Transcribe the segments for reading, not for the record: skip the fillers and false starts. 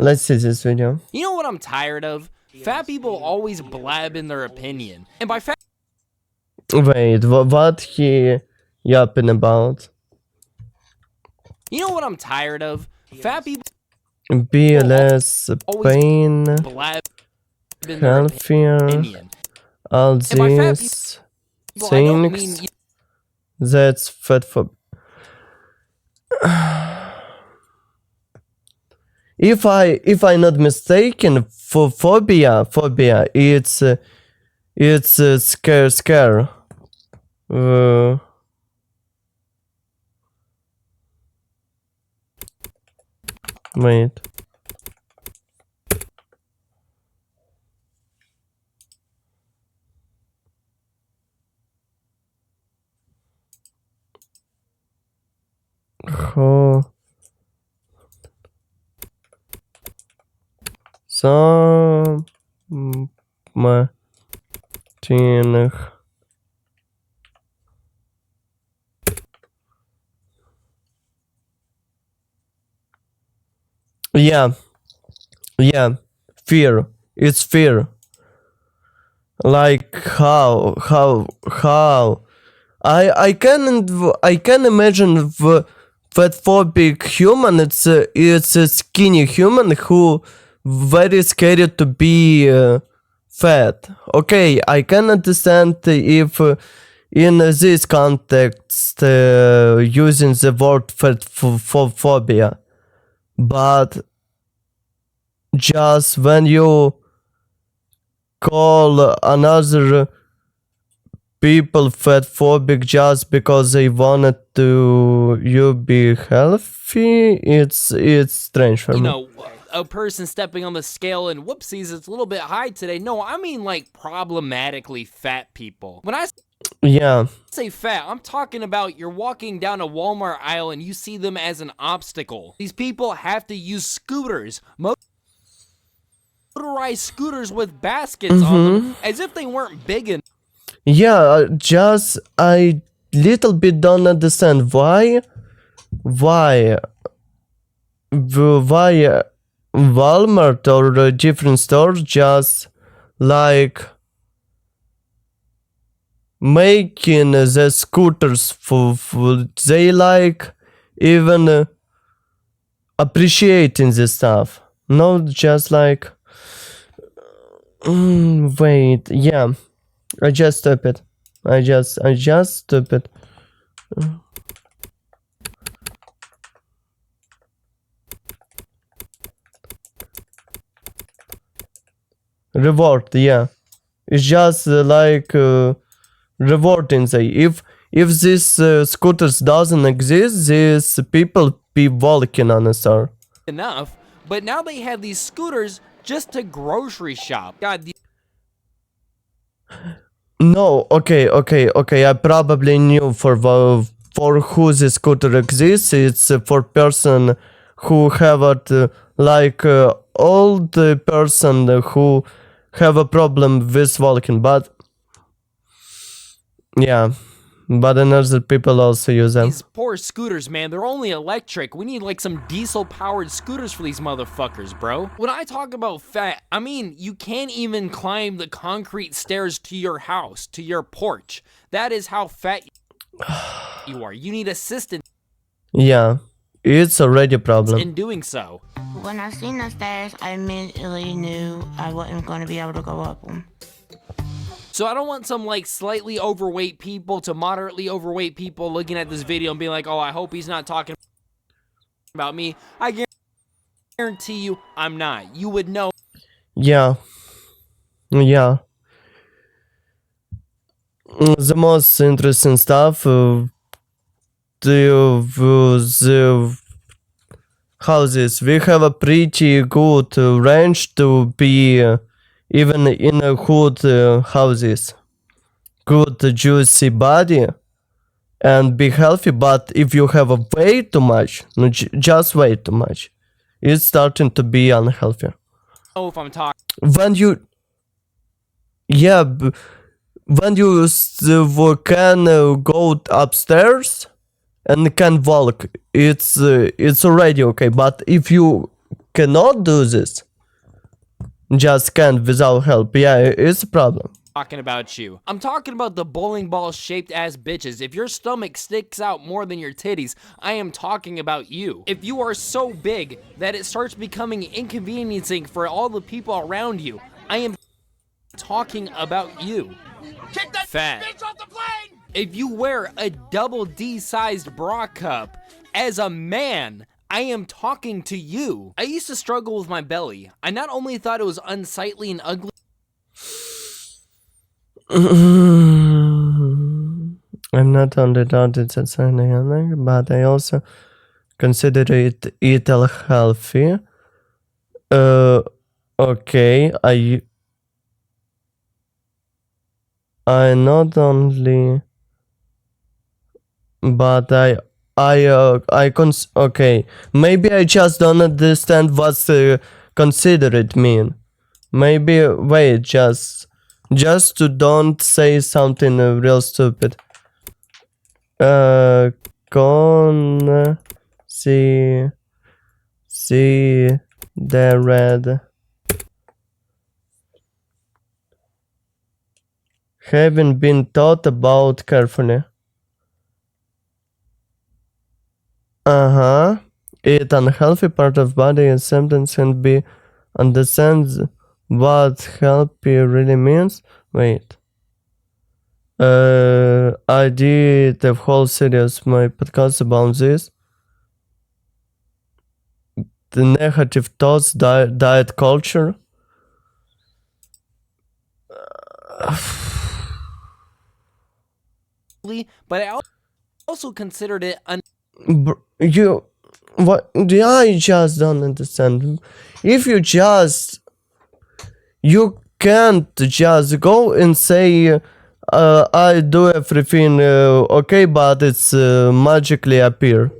Let's see this video. You know what I'm tired of? Fat people always blab in their opinion. And by fat... Wait, what he yapping about? You know what I'm tired of? Fat people Be less pain, blab in their healthier, opinion. all And by fat these people, I don't things. mean... That's fat for... If I'm not mistaken, for phobia, it's scare. Wait. How? Самотинах. Yeah. Fear. It's fear. Like how? I can imagine the fatphobic human. It's a skinny human who very scared to be fat. Okay, I can understand if in this context using the word fat phobia, but just when you call another people fat phobic just because they wanted to you be healthy, it's strange for me. You know, a person stepping on the scale and whoopsies, it's a little bit high today. No, I mean like problematically fat people. When I say fat, I'm talking about you're walking down a Walmart aisle and you see them as an obstacle. These people have to use scooters, motorized scooters with baskets on them, as if they weren't big enough. Yeah, just I little bit don't understand why Walmart or different stores just like making the scooters for they like even appreciating this stuff. Not just like wait, yeah. I just stupid. I just stupid. Reward, yeah. It's just like rewarding. If this scooters doesn't exist, these people be walking on a star. Enough, but now they have these scooters just to grocery shop. God. No, okay. I probably knew for who the scooter exists. It's for person who have it like old person who have a problem with walking, but yeah. But another people also use them. These poor scooters, man, they're only electric. We need like some diesel-powered scooters for these motherfuckers, bro. When I talk about fat, I mean you can't even climb the concrete stairs to your house, to your porch. That is how fat you are. You need assistance. Yeah, it's already a problem. In doing so. When I seen the stairs, I immediately knew I wasn't going to be able to go up them. So I don't want some like slightly overweight people to moderately overweight people looking at this video and being like, oh, I hope he's not talking about me. I guarantee you I'm not. You would know. Yeah. The most interesting stuff the houses. We have a pretty good range to be even in a good houses. Good juicy body and be healthy, but if you have a way too much, just way too much, it's starting to be unhealthy. Oh, if I'm talking. When you can go upstairs and can walk, it's already okay. But if you cannot do this. Just can't without help. Yeah, it's a problem. Talking about you. I'm talking about the bowling ball shaped ass bitches. If your stomach sticks out more than your titties, I am talking about you. If you are so big that it starts becoming inconveniencing for all the people around you, I am talking about you. Kick that Fat. bitch off the plane! If you wear a double D-sized bra cup as a man, I am talking to you. I used to struggle with my belly. I not only thought it was unsightly and ugly, I'm not only doubt it's a but I also consider it healthy. Okay, I not only, but okay. Maybe I just don't understand what's considerate mean. Maybe wait, just to don't say something real stupid. See the red. Haven't been thought about carefully. It unhealthy part of body and symptoms can be understands what healthy really means. Wait. I did a whole series my podcast about this. The negative thoughts, diet culture. but I also considered it What? I just don't understand. If you can't just go and say, I do everything okay, but it's magically appear.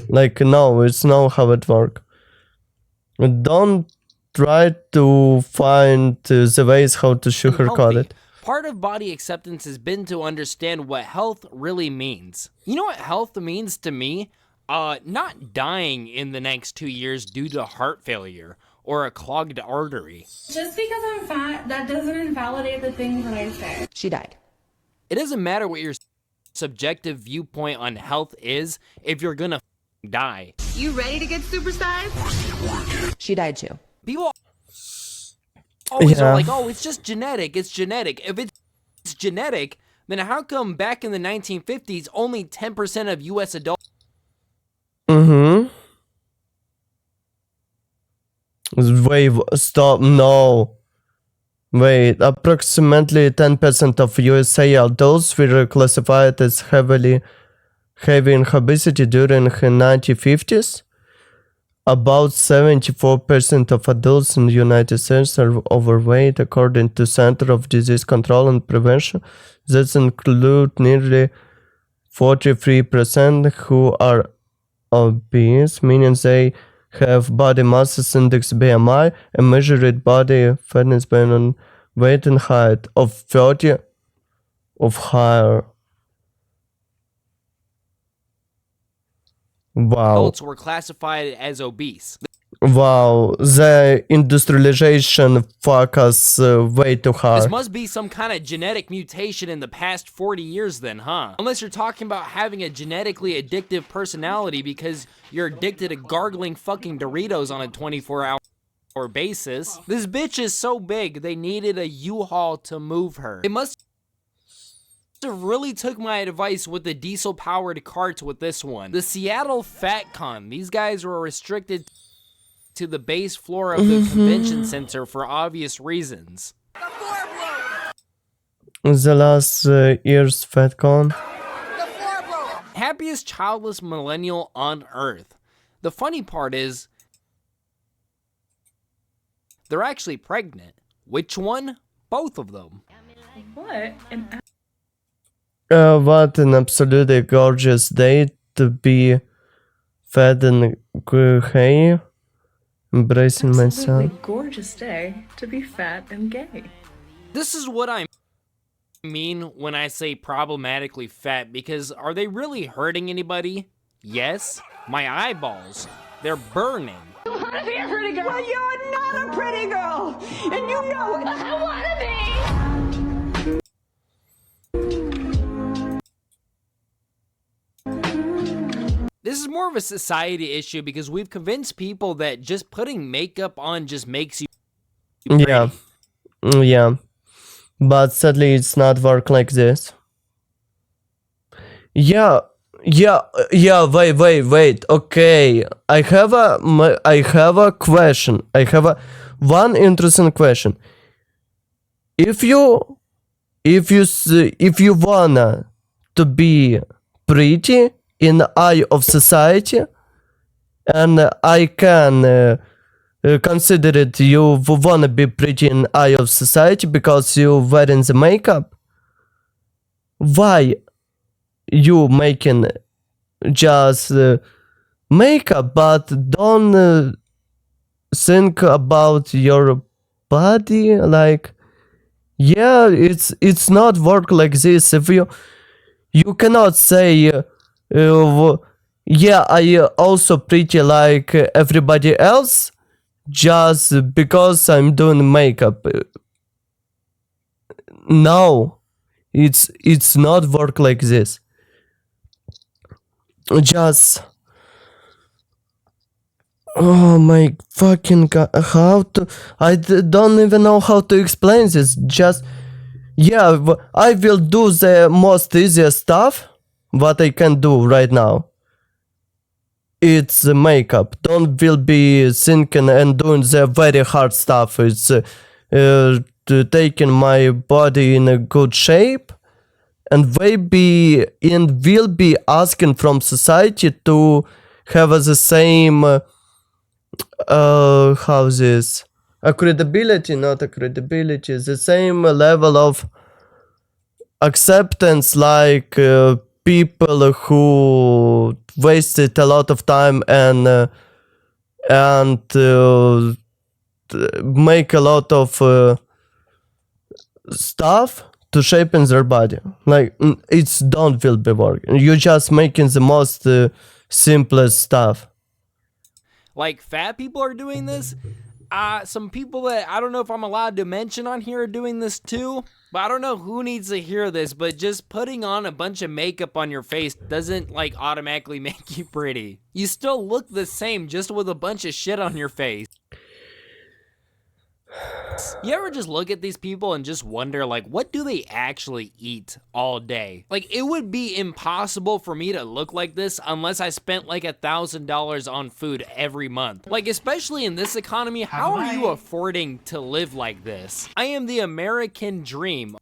Like, no, it's not how it works. Don't try to find the ways how to sugarcoat it. Part of body acceptance has been to understand what health really means. You know what health means to me? Not dying in the next 2 years due to heart failure or a clogged artery. Just because I'm fat, that doesn't invalidate the things that I say. She died. It doesn't matter what your subjective viewpoint on health is if you're gonna die. You ready to get supersized? She died too. People always are like, oh, it's just genetic, it's genetic. If it's genetic, then how come back in the 1950s only 10% of US adults Wait, stop, no. Wait, approximately 10% of USA adults were classified as heavy in obesity during the 1950s. About 74% of adults in the United States are overweight, according to Center of Disease Control and Prevention. That include nearly 43% who are obese, meaning they have body mass index BMI and measured body fatness based on weight and height of 30 of higher. Wow. adults were classified as obese. Wow, the industrialization fuck us way too hard. This must be some kind of genetic mutation in the past 40 years then, huh? Unless you're talking about having a genetically addictive personality because you're addicted to gargling fucking Doritos on a 24-hour basis. This bitch is so big, they needed a U-Haul to move her. They must have really took my advice with the diesel-powered carts with this one. The Seattle FatCon, these guys were restricted to the base floor of the convention center for obvious reasons. The last year's FatCon. Happiest childless millennial on Earth. The funny part is, they're actually pregnant. Which one? Both of them. What an absolutely gorgeous day to be fat and gay. Embracing myself. Gorgeous day to be fat and gay. This is what I mean when I say problematically fat, because are they really hurting anybody? Yes. My eyeballs, they're burning. want to be a pretty girl. Well, you're not a pretty girl, and you know it. I want to be. This is more of a society issue because we've convinced people that just putting makeup on just makes you pretty. Yeah. Yeah. But sadly, it's not work like this. Yeah. Wait. Okay, I have a question. I have one interesting question. If you wanna to be pretty in the eye of society, and I can consider it you wanna be pretty in the eye of society because you wearing the makeup. Why you making just makeup but don't think about your body? Like, yeah, it's not work like this. If you cannot say yeah, I also pretty like everybody else just because I'm doing makeup. No, it's not work like this. Just, oh my fucking god, how to, don't even know how to explain this. Just, yeah, I will do the most easiest stuff what I can do right now. It's makeup. Don't will be thinking and doing the very hard stuff. It's taking my body in a good shape, and maybe and will be asking from society to have the same how this a credibility, not a credibility, the same level of acceptance like people who wasted a lot of time and make a lot of stuff to shape in their body. Like, it's don't will be working. You're just making the most simplest stuff. Like, fat people are doing this. Some people that I don't know if I'm allowed to mention on here are doing this too. But I don't know who needs to hear this, but just putting on a bunch of makeup on your face doesn't, like, automatically make you pretty. You still look the same just with a bunch of shit on your face. You ever just look at these people and just wonder, like, what do they actually eat all day? Like, it would be impossible for me to look like this unless I spent like $1,000 on food every month. Like, especially in this economy, how are you affording to live like this? I am the American dream.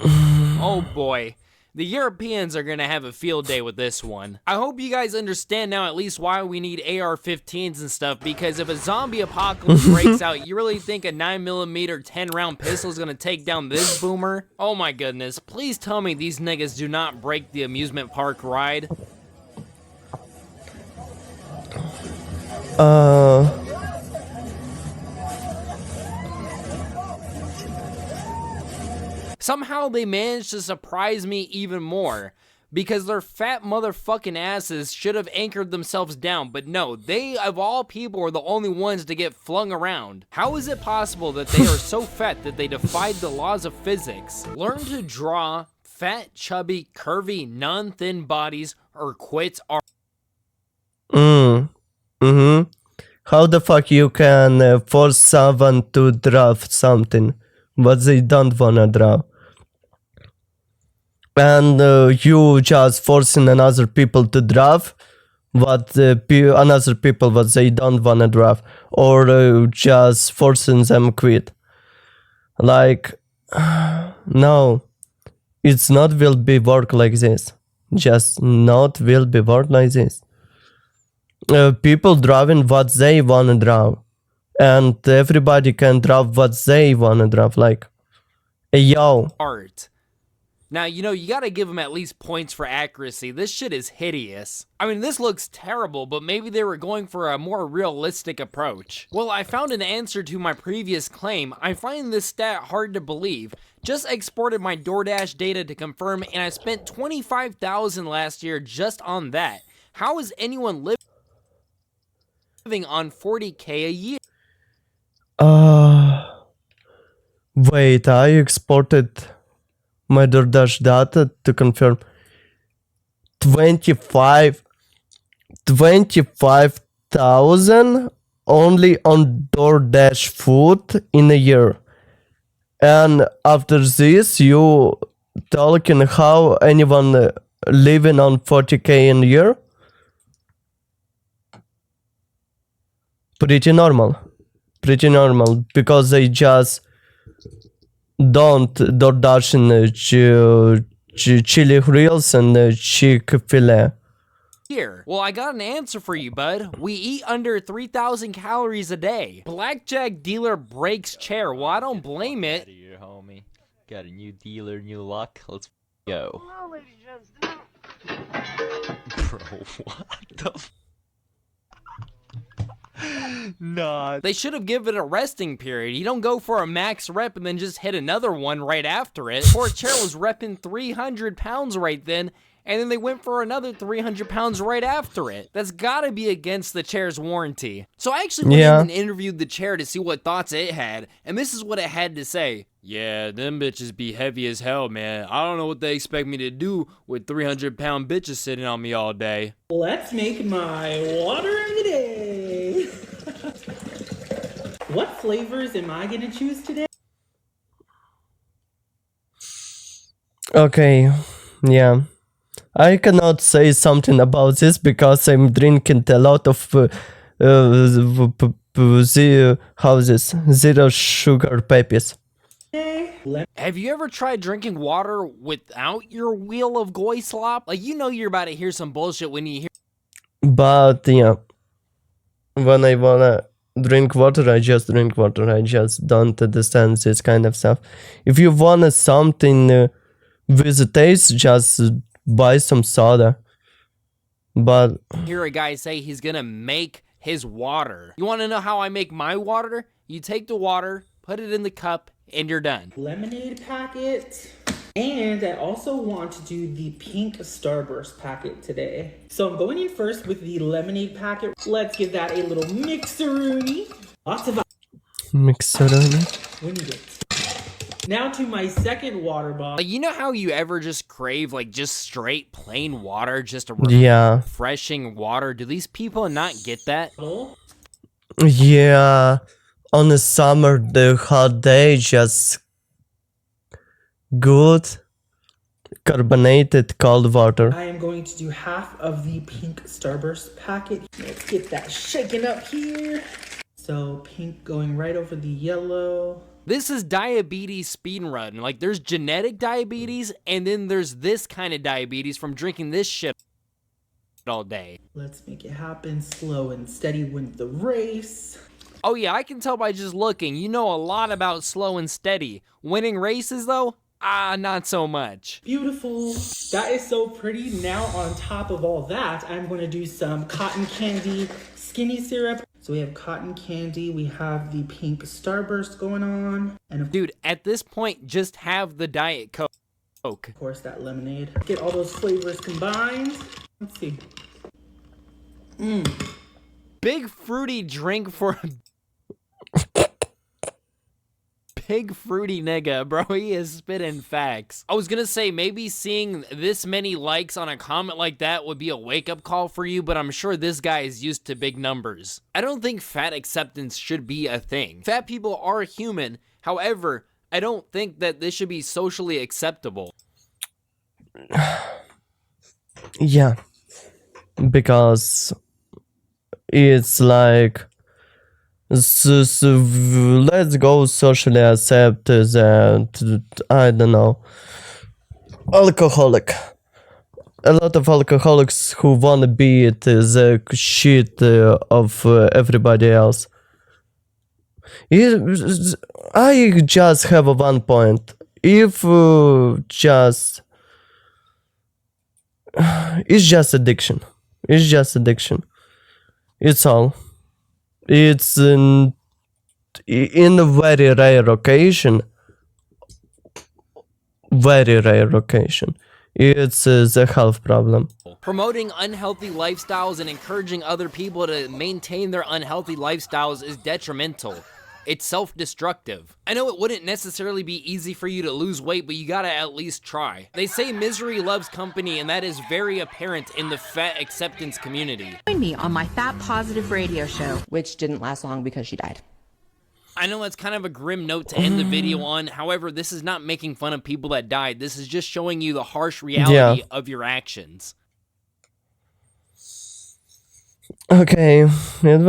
Oh boy. The Europeans are gonna have a field day with this one. I hope you guys understand now at least why we need AR-15s and stuff, because if a zombie apocalypse breaks out, you really think a 9mm 10-round pistol is gonna take down this boomer? Oh my goodness, please tell me these niggas do not break the amusement park ride. Somehow they managed to surprise me even more, because their fat motherfucking asses should have anchored themselves down, but no, they of all people were the only ones to get flung around. How is it possible that they are so fat that they defied the laws of physics? Learn to draw fat, chubby, curvy, non-thin bodies or quit art. How the fuck you can force someone to draw something what they don't wanna draw? And you just forcing another people to draw what another people what they don't wanna draw, or just forcing them quit. Like, no, it's not will be work like this. Just not will be work like this. People drawing what they wanna draw, and everybody can draw what they wanna draw. Like, yo. Art. Now, you know, you gotta give them at least points for accuracy. This shit is hideous. I mean, this looks terrible, but maybe they were going for a more realistic approach. Well, I found an answer to my previous claim. I find this stat hard to believe. Just exported my DoorDash data to confirm, and I spent $25,000 last year just on that. How is anyone living living on $40K a year. Wait, I exported my DoorDash data to confirm 25,000 only on DoorDash food in a year. And after this, you talking how anyone living on 40K in a year? Pretty normal. Pretty normal. Because they just don't DoorDash in chili grills and Chick-fil-A. Here. Well, I got an answer for you, bud. We eat under 3,000 calories a day. Blackjack dealer breaks chair. Well, I don't blame it. Out of here, homie. Got a new dealer, new luck. Let's go. Bro, what the Nah. They should have given it a resting period. You don't go for a max rep and then just hit another one right after it. Poor chair was repping 300 pounds right then, and then they went for another 300 pounds right after it. That's gotta be against the chair's warranty. So I actually went in and interviewed the chair to see what thoughts it had, and this is what it had to say. Yeah, them bitches be heavy as hell, man. I don't know what they expect me to do with 300-pound bitches sitting on me all day. Let's make my water of the day. What flavors am I gonna choose today? Okay, yeah. I cannot say something about this because I'm drinking a lot of zero sugar peppies. Have you ever tried drinking water without your wheel of goy slop? Like, you know you're about to hear some bullshit when you hear. But yeah, when I wanna drink water, I just drink water. I just don't understand this kind of stuff. If you want something with a taste, just buy some soda. But hear a guy say he's gonna make his water. You want to know how I make my water? You take the water, put it in the cup, and you're done. Lemonade packet. And I also want to do the pink Starburst packet today. So I'm going in first with the lemonade packet. Let's give that a little mixeroonie. Lots of mixeroonie. when you get. Now to my second water bottle. Like, you know how you ever just crave like just straight plain water, just a refreshing water? Do these people not get that? Yeah, on the summer, the hot day, just good carbonated cold water. I am going to do half of the pink Starburst packet. Let's get that shaken up here. So pink going right over the yellow. This is diabetes speedrun. Like, there's genetic diabetes, and then there's this kind of diabetes from drinking this shit all day. Let's make it happen. Slow and steady wins the race. Oh yeah, I can tell by just looking. You know a lot about slow and steady. Winning races, though? Not so much. Beautiful. That is so pretty. Now on top of all that, I'm going to do some cotton candy skinny syrup. So we have cotton candy, we have the pink Starburst going on, and dude, at this point, just have the Diet Coke. Of course, that lemonade. Get all those flavors combined. Let's see. Big fruity drink for big fruity nigga, bro. He is spitting facts. I was gonna say maybe seeing this many likes on a comment like that would be a wake-up call for you, but I'm sure this guy is used to big numbers. I don't think fat acceptance should be a thing. Fat people are human. However, I don't think that this should be socially acceptable. Yeah, because it's like let's go socially accept that, I don't know, alcoholic. A lot of alcoholics who wanna beat the shit of everybody else. I just have a one point. If it's just addiction. It's just addiction. It's all. It's in a very rare occasion, it's the health problem. Promoting unhealthy lifestyles and encouraging other people to maintain their unhealthy lifestyles is detrimental. It's self-destructive. I know it wouldn't necessarily be easy for you to lose weight, but you gotta at least try. They say misery loves company, and that is very apparent in the fat acceptance community. Join me on my Fat Positive radio show, which didn't last long because she died. I know that's kind of a grim note to end the video on. However, this is not making fun of people that died. This is just showing you the harsh reality of your actions. Okay, it was